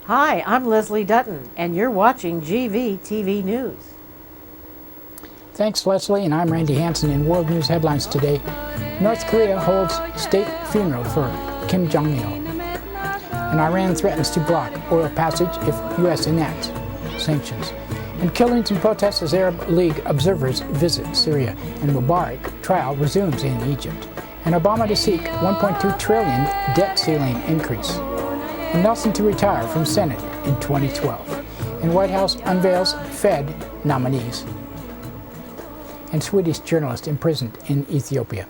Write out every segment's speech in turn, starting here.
Hi, I'm Leslie Dutton, and you're watching GVTV News. Thanks, Leslie, and I'm Randy Hansen. In World News headlines today, North Korea holds state funeral for Kim Jong-il, and Iran threatens to block oil passage if U.S. enacts sanctions, and killings and protests as Arab League observers visit Syria, and Mubarak trial resumes in Egypt, and Obama to seek $1.2 trillion debt ceiling increase, and Nelson to retire from Senate in 2012, and White House unveils Fed nominees, and Swedish journalist imprisoned in Ethiopia,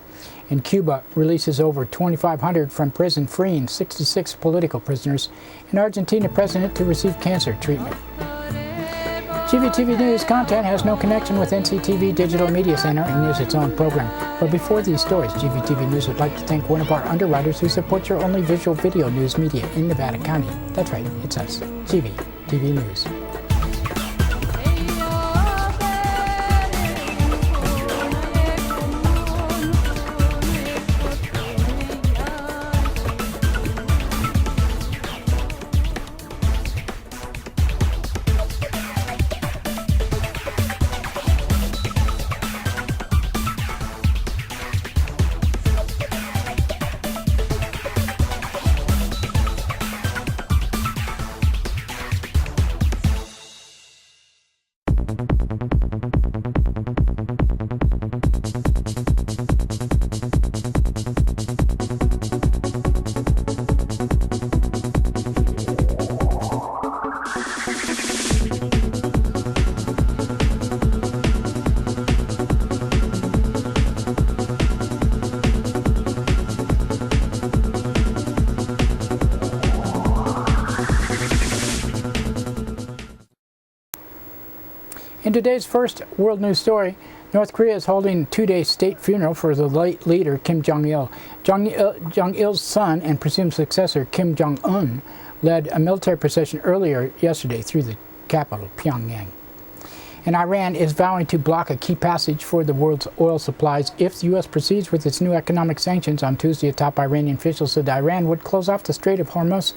and Cuba releases over 2,500 from prison, freeing 66 political prisoners, and Argentina president to receive cancer treatment. GVTV News content has no connection with NCTV Digital Media Center and is its own program. But before these stories, GVTV News would like to thank one of our underwriters who supports your only visual video news media in Nevada County. That's right, it's us, GVTV News. In today's first world news story, North Korea is holding a two-day state funeral for the late leader Kim Jong-il. Jong-il's son and presumed successor Kim Jong-un led a military procession earlier yesterday through the capital, Pyongyang. And Iran is vowing to block a key passage for the world's oil supplies if the U.S. proceeds with its new economic sanctions. On Tuesday, a top Iranian official said Iran would close off the Strait of Hormuz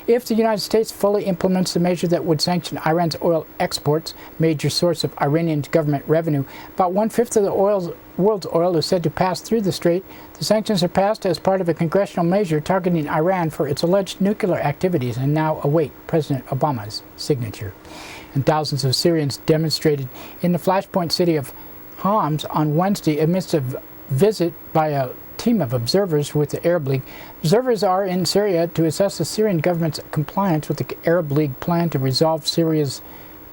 if the United States fully implements the measure that would sanction Iran's oil exports, major source of Iranian government revenue. About one-fifth of the world's oil is said to pass through the strait. The sanctions are passed as part of a congressional measure targeting Iran for its alleged nuclear activities and now await President Obama's signature. And thousands of Syrians demonstrated in the flashpoint city of Homs on Wednesday amidst a visit by a team of observers with the Arab League. Observers are in Syria to assess the Syrian government's compliance with the Arab League plan to resolve Syria's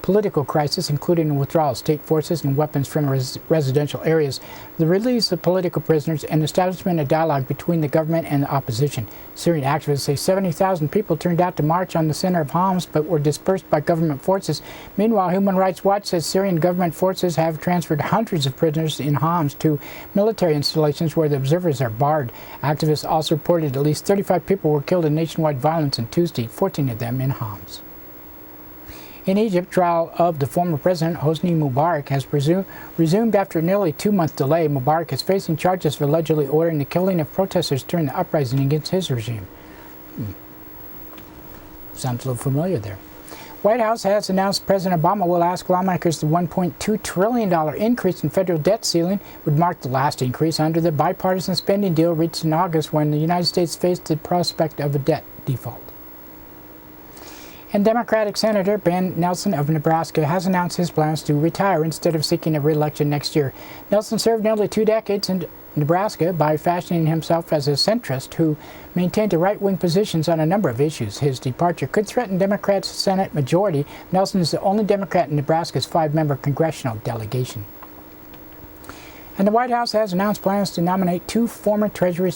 political crisis, including the withdrawal of state forces and weapons from residential areas, the release of political prisoners, and establishment of dialogue between the government and the opposition. Syrian activists say 70,000 people turned out to march on the center of Homs but were dispersed by government forces. Meanwhile, Human Rights Watch says Syrian government forces have transferred hundreds of prisoners in Homs to military installations where the observers are barred. Activists also reported at least 35 people were killed in nationwide violence on Tuesday, 14 of them in Homs. In Egypt, trial of the former president Hosni Mubarak has resumed after a nearly two-month delay. Mubarak is facing charges of allegedly ordering the killing of protesters during the uprising against his regime. Sounds a little familiar there. White House has announced President Obama will ask lawmakers the $1.2 trillion increase in federal debt ceiling would mark the last increase under the bipartisan spending deal reached in August when the United States faced the prospect of a debt default. And Democratic Senator Ben Nelson of Nebraska has announced his plans to retire instead of seeking a re-election next year. Nelson served nearly 2 decades in Nebraska by fashioning himself as a centrist who maintained right-wing positions on a number of issues. His departure could threaten Democrats' Senate majority. Nelson is the only Democrat in Nebraska's 5-member congressional delegation. And the White House has announced plans to nominate 2 former Treasury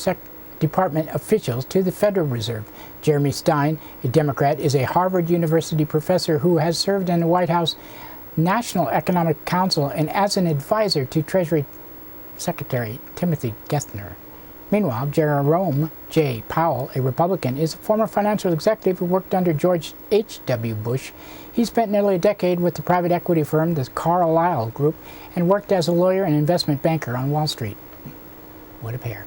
Department officials to the Federal Reserve. Jeremy Stein, a Democrat, is a Harvard University professor who has served in the White House National Economic Council and as an advisor to Treasury Secretary Timothy Geithner. Meanwhile, Jerome J. Powell, a Republican, is a former financial executive who worked under George H.W. Bush. He spent nearly a decade with the private equity firm, the Carlyle Group, and worked as a lawyer and investment banker on Wall Street. What a pair.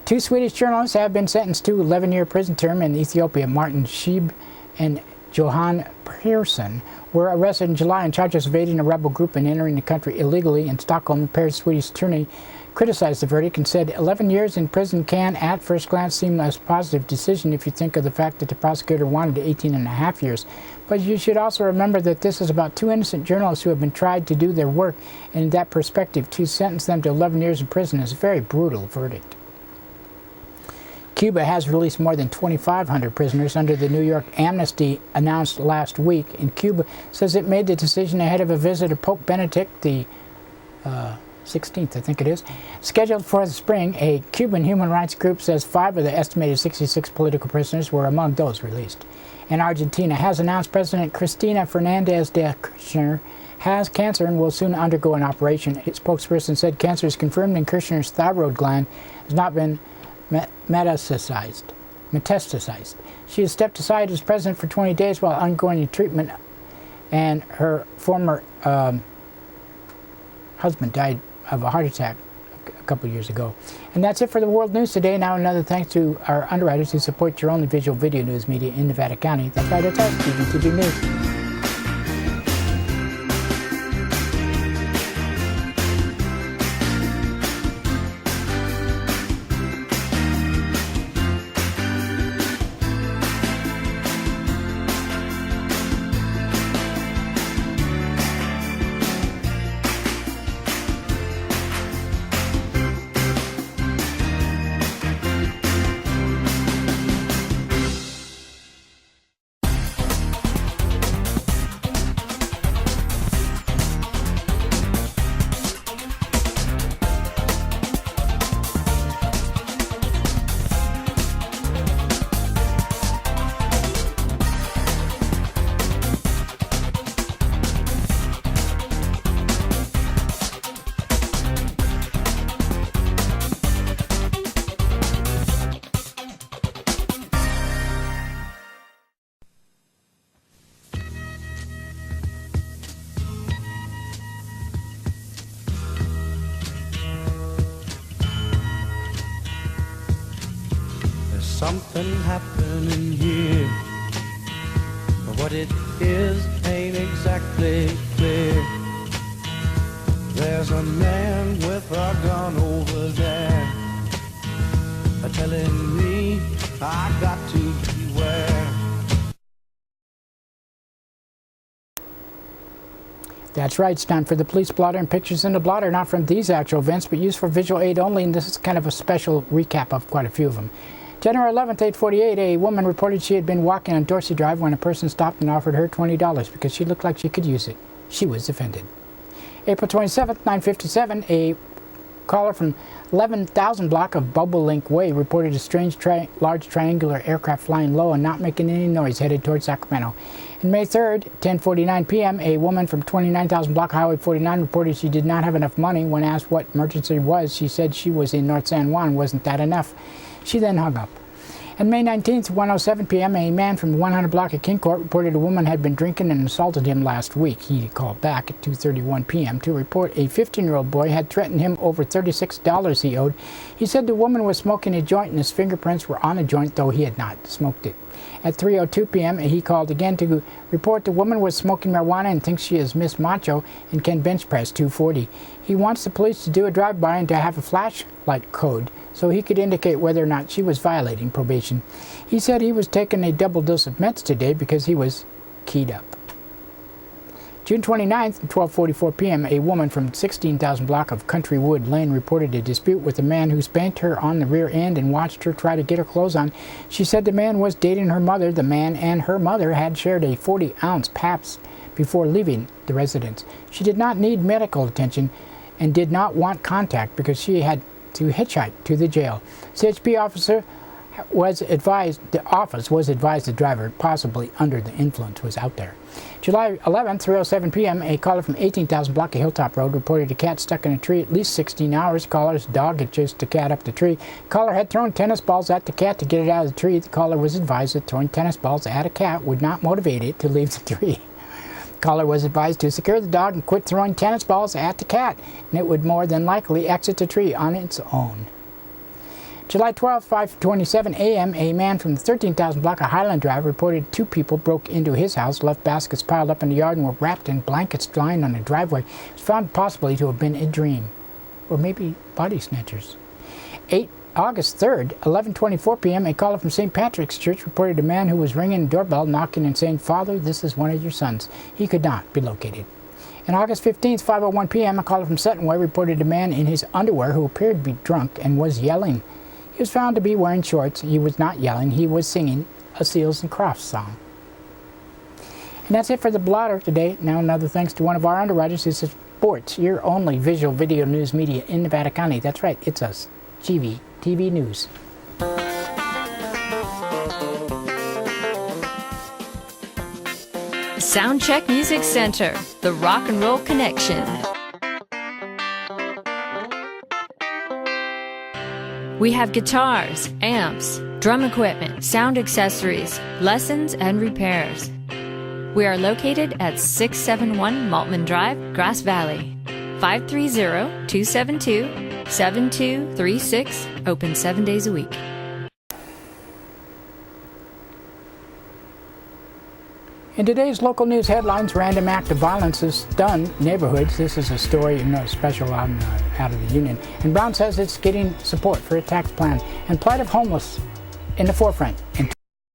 2 Swedish journalists have been sentenced to 11-year prison term in Ethiopia. Martin Scheib and Johan Persson were arrested in July on charges of aiding a rebel group and entering the country illegally. In Stockholm, Per's Swedish attorney criticized the verdict and said 11 years in prison can, at first glance, seem a positive decision if you think of the fact that the prosecutor wanted 18.5 years. But you should also remember that this is about 2 innocent journalists who have been tried to do their work, and in that perspective, to sentence them to 11 years in prison is a very brutal verdict. Cuba has released more than 2,500 prisoners under the New York amnesty announced last week, and Cuba says it made the decision ahead of a visit of Pope Benedict the 16th, I think it is, scheduled for the spring. A Cuban human rights group says 5 of the estimated 66 political prisoners were among those released. And Argentina has announced President Cristina Fernandez de Kirchner has cancer and will soon undergo an operation. Its spokesperson said cancer is confirmed in Kirchner's thyroid gland has not been metastasized. She has stepped aside as president for 20 days while undergoing treatment, and her former husband died of a heart attack a couple years ago. And that's it for the world news today. Now another thanks to our underwriters who support your only visual video news media in Nevada County. That's right, it's us, GVTV News. Something happening here, but what it is ain't exactly clear. There's a man with a gun over there, telling me I got to beware. That's right, it's time for the police blotter, and pictures in the blotter not from these actual events but used for visual aid only, and this is kind of a special recap of quite a few of them. January 11th, 8:48, a woman reported she had been walking on Dorsey Drive when a person stopped and offered her $20 because she looked like she could use it. She was offended. April 27th, 9:57, a caller from 11,000 block of Bobolink Way reported a strange large triangular aircraft flying low and not making any noise headed towards Sacramento. On May 3rd, 10:49 p.m., a woman from 29,000 block Highway 49 reported she did not have enough money. When asked what emergency was, she said she was in North San Juan. Wasn't that enough? She then hung up. On May 19th, 1:07 p.m., a man from 100 block of King Court reported a woman had been drinking and assaulted him last week. He called back at 2:31 p.m. to report a 15-year-old boy had threatened him over $36 he owed. He said the woman was smoking a joint and his fingerprints were on a joint, though he had not smoked it. At 3:02 p.m., he called again to report the woman was smoking marijuana and thinks she is Miss Macho and can bench press 240. He wants the police to do a drive-by and to have a flashlight code so he could indicate whether or not she was violating probation. He said he was taking a double dose of meds today because he was keyed up. June 29th, 12:44 p.m., a woman from 16,000 block of Countrywood Lane reported a dispute with a man who spanked her on the rear end and watched her try to get her clothes on. She said the man was dating her mother. The man and her mother had shared a 40-ounce Pabst before leaving the residence. She did not need medical attention and did not want contact because she had to hitchhike to the jail. CHP officer the office was advised the driver, possibly under the influence, was out there. July 11th, 3:07 p.m., a caller from 18,000 block of Hilltop Road reported a cat stuck in a tree at least 16 hours. Caller's dog had chased the cat up the tree. Caller had thrown tennis balls at the cat to get it out of the tree. The caller was advised that throwing tennis balls at a cat would not motivate it to leave the tree. Caller was advised to secure the dog and quit throwing tennis balls at the cat, and it would more than likely exit the tree on its own. July 12, 5:27 a.m., a man from the 13,000 block of Highland Drive reported two people broke into his house, left baskets piled up in the yard, and were wrapped in blankets lying on the driveway. It was found possibly to have been a dream, or maybe body snatchers. August 3rd, 11:24 p.m., a caller from St. Patrick's Church reported a man who was ringing the doorbell, knocking and saying, "Father, this is one of your sons." He could not be located. On August 15th, 5:01 p.m., a caller from Sutton Way reported a man in his underwear who appeared to be drunk and was yelling. He was found to be wearing shorts. He was not yelling. He was singing a Seals and Crofts song. And that's it for the blotter today. Now another thanks to one of our underwriters. This is Sports, your only visual video news media in Nevada County. That's right, it's us, GVTV News. Soundcheck Music Center, the rock and roll connection. We have guitars, amps, drum equipment, sound accessories, lessons, and repairs. We are located at 671 Maltman Drive, Grass Valley. 530-272-7236, open 7 days a week. In today's local news headlines, random act of violence has stunned neighborhoods. This is a story, special out of the Union. And Brown says it's getting support for a tax plan. And plight of homeless in the forefront.